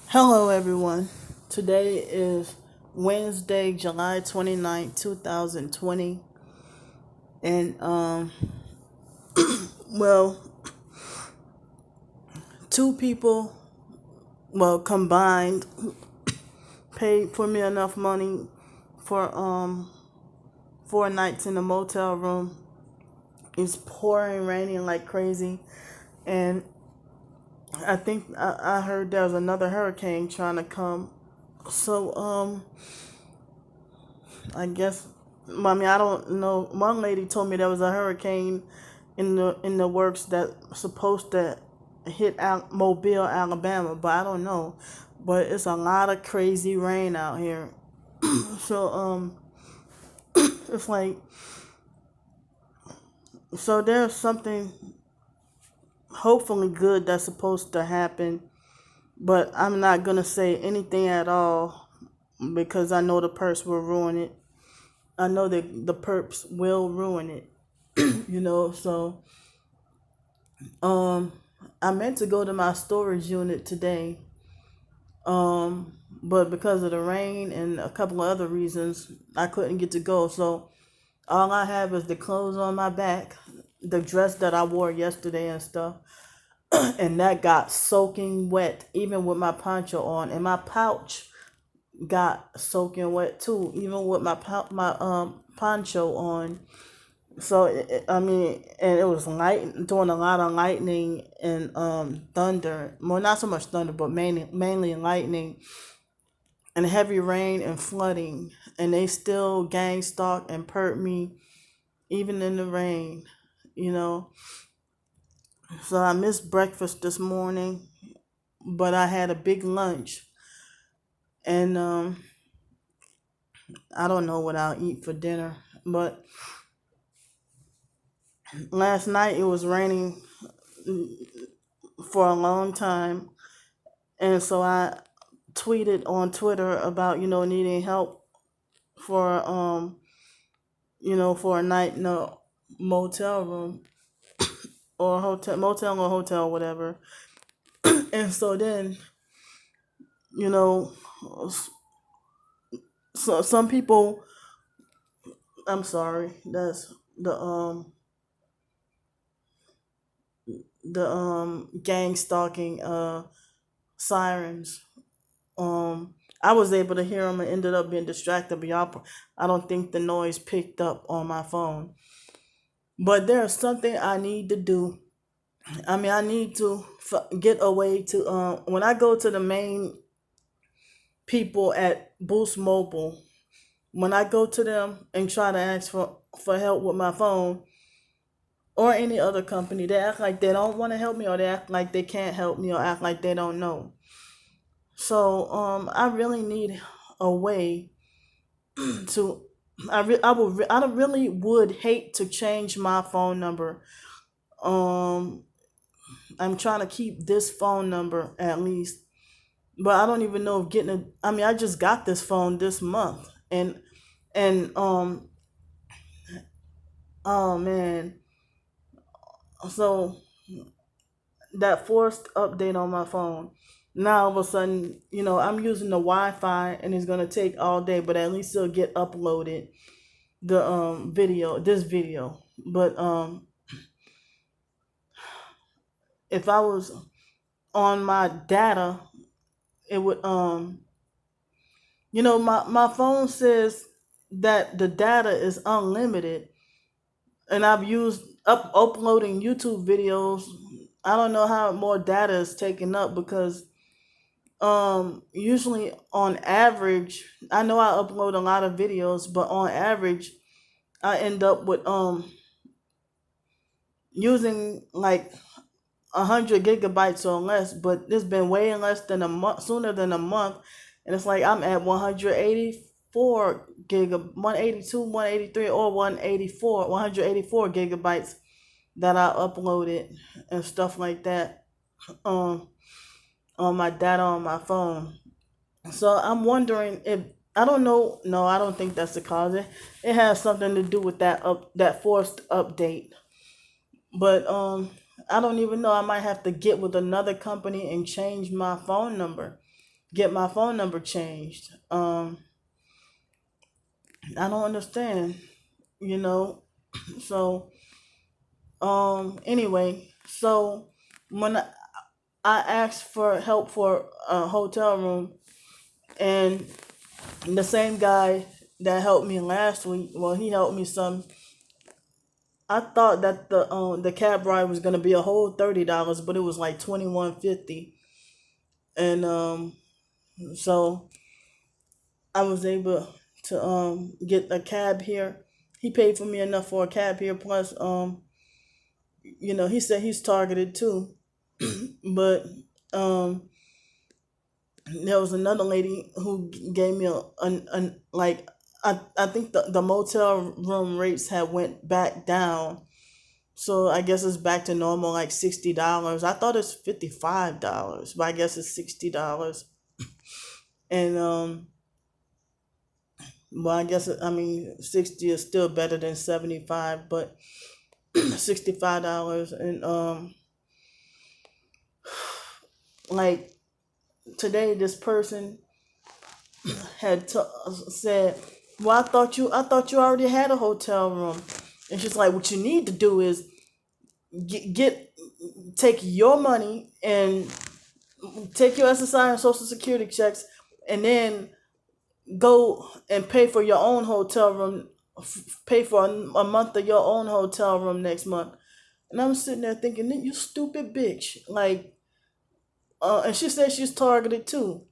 Hello, everyone. Today is Wednesday, July 29th, 2020. And, well, two people, combined, paid for me enough money for 4 nights in a motel room. It's pouring, raining like crazy. And I think I heard there was another hurricane trying to come. So, I guess, I don't know. One lady told me there was a hurricane in the works that supposed to hit Mobile, Alabama, but I don't know. But it's a lot of crazy rain out here. So it's like there's something hopefully good that's supposed to happen, but I'm not gonna say anything at all because I know the perps will ruin it. I know that the perps will ruin it. So um I meant to go to my storage unit today, but because of the rain and a couple of other reasons, I couldn't get to go. So all I have is the clothes on my back, the dress that I wore yesterday and stuff, and that got soaking wet, even with my poncho on, and my pouch got soaking wet too, even with my poncho on. So and it was doing a lot of lightning and thunder. Well, not so much thunder, but mainly lightning and heavy rain and flooding. And they still gang stalk and perp me even in the rain. You know. So I missed breakfast this morning, but I had a big lunch, and I don't know what I'll eat for dinner. But last night it was raining for a long time, and so I tweeted on Twitter about needing help for for a night in a motel room or hotel whatever. And so then you know so some people, I'm sorry, that's the gang stalking sirens. I was able to hear them and ended up being distracted, but I don't think the noise picked up on my phone. But there's something I need to do. I need to get away to when I go to the main people at Boost Mobile. When I go to them and try to ask for help with my phone or any other company, they act like they don't want to help me, or they act like they can't help me, or act like they don't know. So I really need a way to. I really would hate to change my phone number. Um, I'm trying to keep this phone number at least, but I don't even know if getting a. I just got this phone this month, and oh man, so that forced update on my phone. Now all of a sudden, I'm using the Wi-Fi, and it's gonna take all day, but at least it'll get uploaded the this video. But if I was on my data, it would my phone says that the data is unlimited, and I've used uploading YouTube videos. I don't know how more data is taken up because usually on average, I know I upload a lot of videos, but on average I end up with using like 100 gigabytes or less, but it's been way less than a month, sooner than a month, and it's like I'm at 182, 183, or 184 gigabytes that I uploaded and stuff like that um on my data on my phone. So I'm wondering if I don't know. No, I don't think that's the cause. It has something to do with that forced update. But I don't even know. I might have to get with another company and change my phone number get my phone number changed. I don't understand, you know. So anyway, so when I asked for help for a hotel room, and the same guy that helped me last week, well, he helped me some. I thought that the cab ride was gonna be a whole $30, but it was like 21.50, and so I was able to get a cab here. He paid for me enough for a cab here. Plus, he said he's targeted too, but um, there was another lady who gave me an like I think the motel room rates had went back down. So I guess it's back to normal, like $60. I thought it's $55, but I guess it's $60. And well, I guess I mean 60 is still better than 75, but $65. And like today, this person had said, "Well, I thought you already had a hotel room," and she's like, "What you need to do is get take your money and take your SSI and Social Security checks, and then go and pay for your own hotel room, pay for a month of your own hotel room next month." And I'm sitting there thinking, "You stupid bitch!" Like, and she said she's targeted too.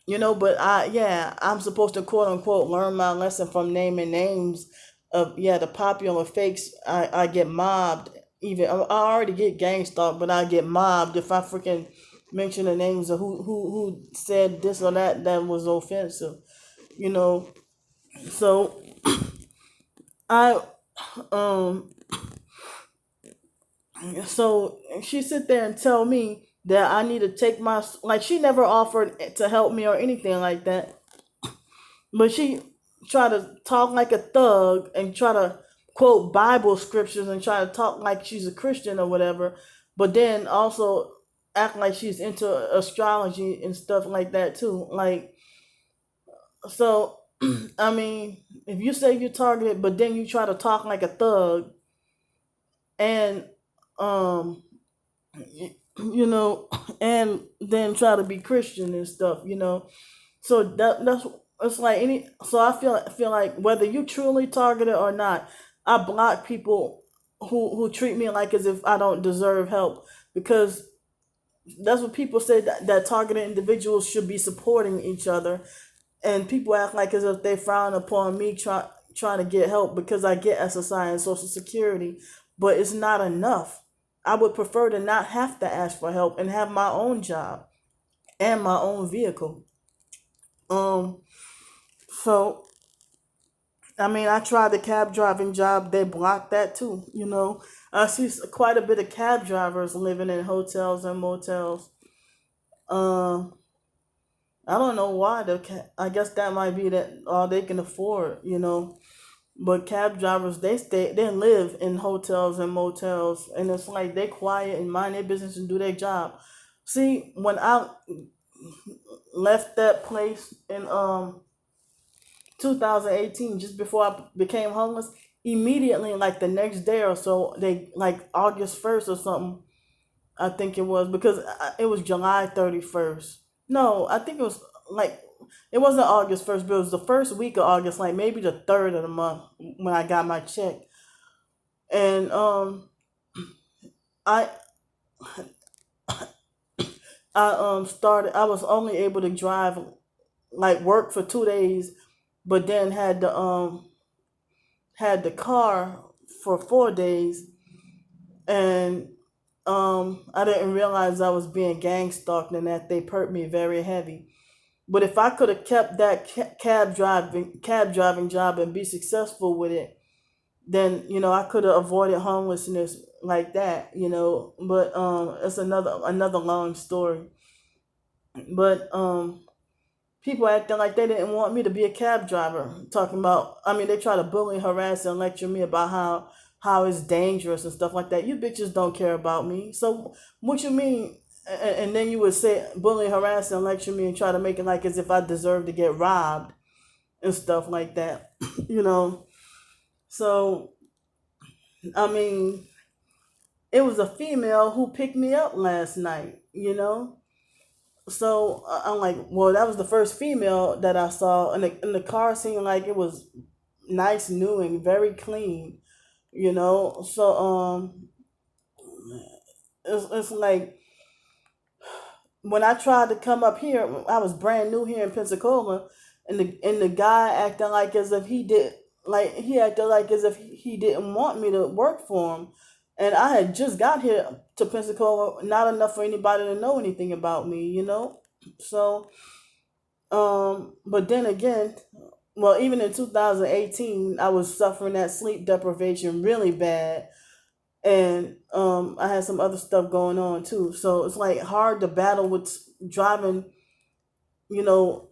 But I'm supposed to quote unquote learn my lesson from naming names of the popular fakes. I get mobbed. Even I already get gang stalked, but I get mobbed if I freaking mention the names of who said this or that was offensive. You know, so I um so she sit there and tell me that I need to take my, like, she never offered to help me or anything like that. But she try to talk like a thug and try to quote Bible scriptures and try to talk like she's a Christian or whatever. But then also act like she's into astrology and stuff like that too. Like, so, I mean, if you say you're targeted, but then you try to talk like a thug and, um, and then try to be Christian and stuff. So that's it's like any. So I feel like whether you truly targeted or not, I block people who treat me like as if I don't deserve help, because that's what people say, that targeted individuals should be supporting each other, and people act like as if they frown upon me trying to get help because I get SSI and Social Security, but it's not enough. I would prefer to not have to ask for help and have my own job and my own vehicle. Um, so I mean, I tried the cab driving job. They blocked that too. I see quite a bit of cab drivers living in hotels and motels. Um, I don't know why. I guess that might be that all they can afford. But cab drivers, they live in hotels and motels, and it's like they quiet and mind their business and do their job. See, when I left that place in 2018, just before I became homeless, immediately, like the next day or so, they, like August 1st or something, I think it was, because it was July 31st. No, I think it was like, it wasn't August 1st, but it was the first week of August, like maybe the third of the month when I got my check. And I I was only able to drive, like, work for 2 days, but then had the car for 4 days, and I didn't realize I was being gang stalked and that they perked me very heavy. But if I could have kept that cab driving job and be successful with it, then I could have avoided homelessness like that. But it's another long story. But people acting like they didn't want me to be a cab driver. Talking about, I mean, they try to bully, harass, and lecture me about how it's dangerous and stuff like that. You bitches don't care about me. So what you mean? and then you would say bully, harass, and lecture me and try to make it like as if I deserve to get robbed and stuff like that. you know. So I mean, it was a female who picked me up last night. So I'm like, well, that was the first female that I saw, and the car seemed like it was nice, new, and very clean. So it's like when I tried to come up here, I was brand new here in Pensacola, and the guy acting like as if he acted like as if he didn't want me to work for him, and I had just got here to Pensacola, not enough for anybody to know anything about me. So, but then again, well, even in 2018, I was suffering that sleep deprivation really bad, and I had some other stuff going on too. So it's like hard to battle with driving, you know,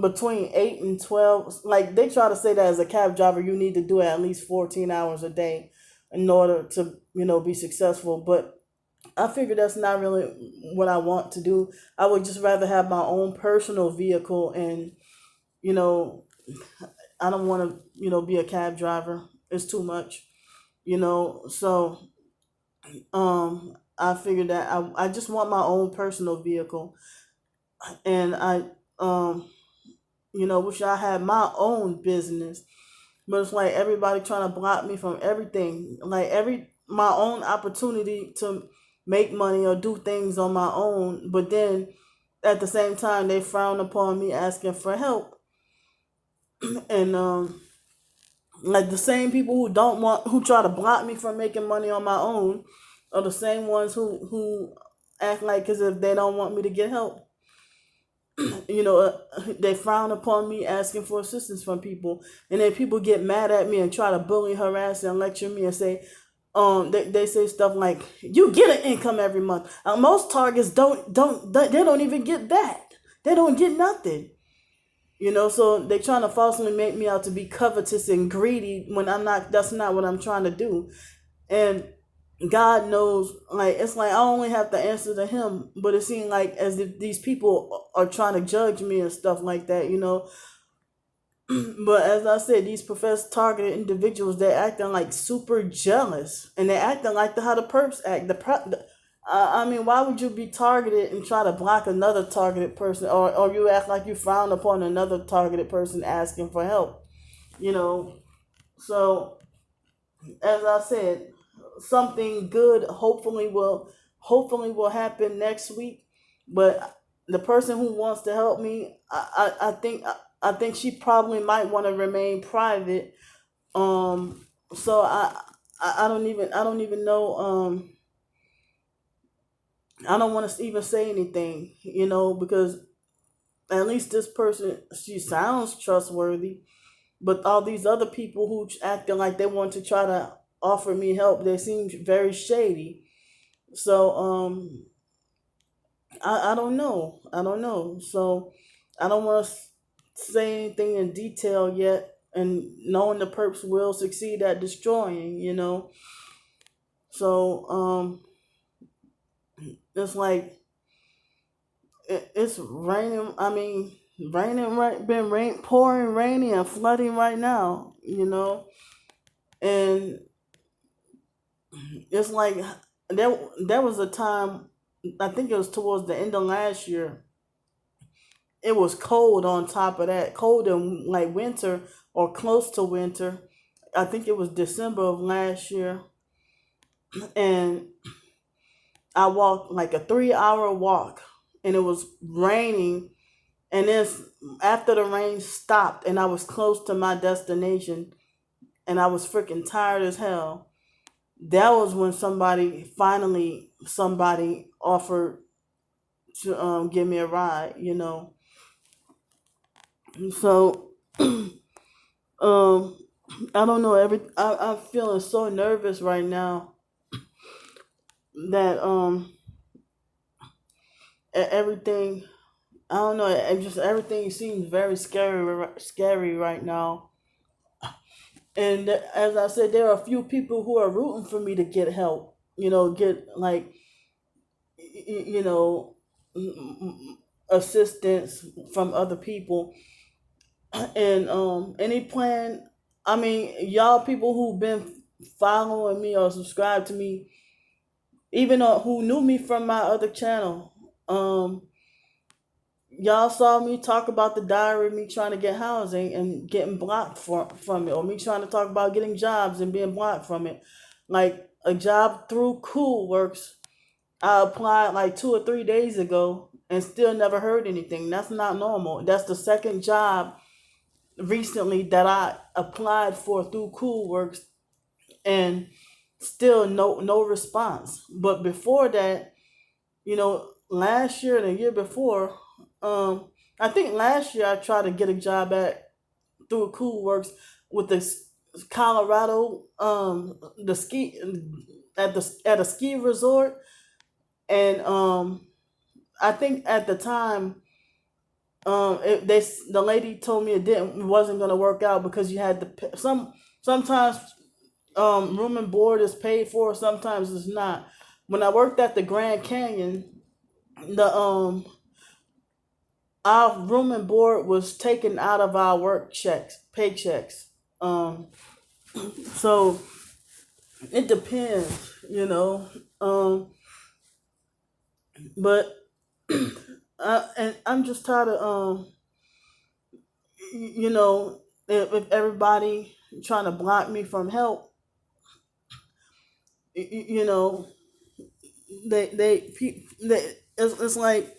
between 8 and 12. Like they try to say that as a cab driver, you need to do it at least 14 hours a day in order to be successful. But I figure that's not really what I want to do. I would just rather have my own personal vehicle, and you know, I don't want to be a cab driver. It's too much. So I figured that I just want my own personal vehicle, and I um wish I had my own business. But it's like everybody trying to block me from everything, like every my own opportunity to make money or do things on my own. But then at the same time, they frown upon me asking for help. And like the same people who try to block me from making money on my own are the same ones who act like as if they don't want me to get help. They frown upon me asking for assistance from people, and then people get mad at me and try to bully, harass, and lecture me and say, they say stuff like, "You get an income every month." Most targets don't even get that. They don't get nothing. So they trying to falsely make me out to be covetous and greedy when I'm not. That's not what I'm trying to do. And God knows, like it's like I only have to answer to Him, but it seems like as if these people are trying to judge me and stuff like that. But as I said, these professed targeted individuals, they're acting like super jealous, and they're acting like how the perps act. I mean, why would you be targeted and try to block another targeted person, or you act like you frown upon another targeted person asking for help? You know, so as I said, something good hopefully will happen next week. But the person who wants to help me, I think she probably might want to remain private. So I don't even know. I don't want to even say anything, because at least this person, she sounds trustworthy. But all these other people who acting like they want to try to offer me help, they seem very shady. So I don't know. I don't know. So I don't want to say anything in detail yet, and knowing the perps will succeed at destroying. So it's like it's raining. I mean, raining right, been pouring, raining, and flooding right now. And it's like there was a time, I think it was towards the end of last year. It was cold on top of that, cold in like winter or close to winter. I think it was December of last year, and I walked like a 3-hour walk, and it was raining. And then after the rain stopped, and I was close to my destination, and I was freaking tired as hell. That was when somebody offered to give me a ride. So um I don't know. I'm feeling so nervous right now that everything. I don't know. Just everything seems very scary right now. And as I said, there are a few people who are rooting for me to get help. Get like you know, assistance from other people. And any plan, I mean, y'all people who've been following me or subscribed to me, even who knew me from my other channel, y'all saw me talk about the diary of me trying to get housing and getting blocked from it, or me trying to talk about getting jobs and being blocked from it. Like a job through Cool Works, I applied like 2 or 3 days ago and still never heard anything. That's not normal. That's the second job recently that I applied for through Cool Works, and still no response. But before that, last year and the year before, I think last year I tried to get a job through Cool Works with the Colorado, the ski at a ski resort. And I think at the time, the lady told me it wasn't gonna work out because you had to pay, sometimes room and board is paid for, sometimes it's not. When I worked at the Grand Canyon, the our room and board was taken out of our paychecks. Um, so it depends, but and I'm just tired of if everybody trying to block me from help, you know, they it's like,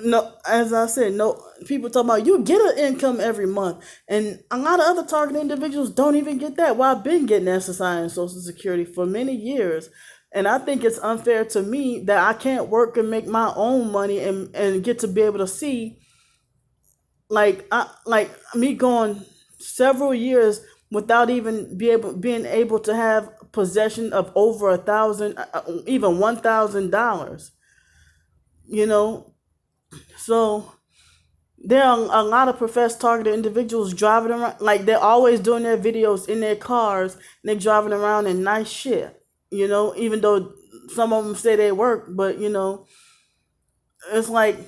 no, as I said, no, people talk about you get an income every month, and a lot of other targeted individuals don't even get that. Well, I've been getting SSI and Social Security for many years, and I think it's unfair to me that I can't work and make my own money and get to be able to see, like me going several years without even being able to have possession of over 1,000, even $1,000. You know, so there are a lot of professed targeted individuals driving around, like they're always doing their videos in their cars, and they're driving around in nice shit. Even though some of them say they work, but it's like,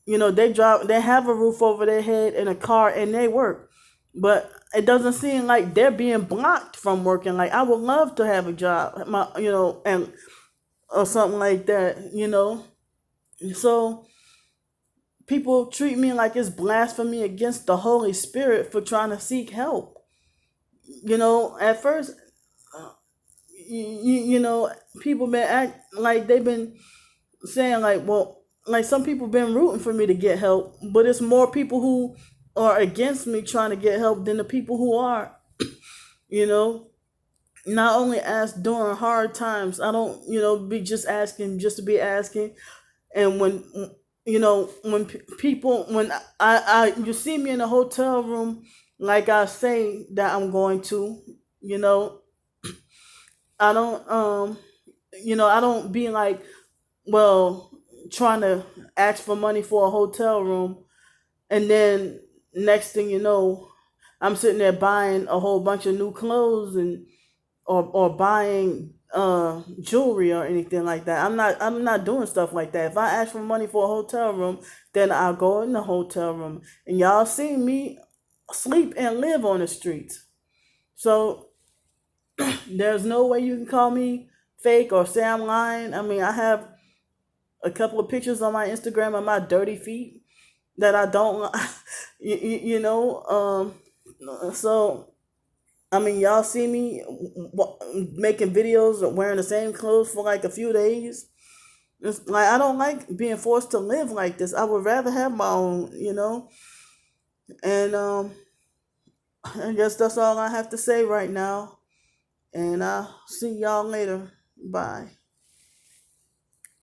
they have a roof over their head and a car and they work, but it doesn't seem like they're being blocked from working. Like I would love to have a job, and or something like that. So people treat me like it's blasphemy against the Holy Spirit for trying to seek help. At first, people been act like they've been saying like, well, like some people been rooting for me to get help, but it's more people who are against me trying to get help than the people who are. You know, Not only ask during hard times. I don't, be just asking just to be asking. And when people, when you see me in a hotel room, like I say that I'm going to, you know, I don't, I don't be like, well, trying to ask for money for a hotel room, and then next thing you know, I'm sitting there buying a whole bunch of new clothes and or buying jewelry or anything like that. I'm not doing stuff like that. If I ask for money for a hotel room, then I'll go in the hotel room. And y'all see me sleep and live on the streets. So there's no way you can call me fake or say I'm lying. I mean, I have a couple of pictures on my Instagram of my dirty feet that I don't, so I mean, y'all see me making videos of wearing the same clothes for like a few days. It's like I don't like being forced to live like this. I would rather have my own. And I guess that's all I have to say right now. And I'll see y'all later. Bye.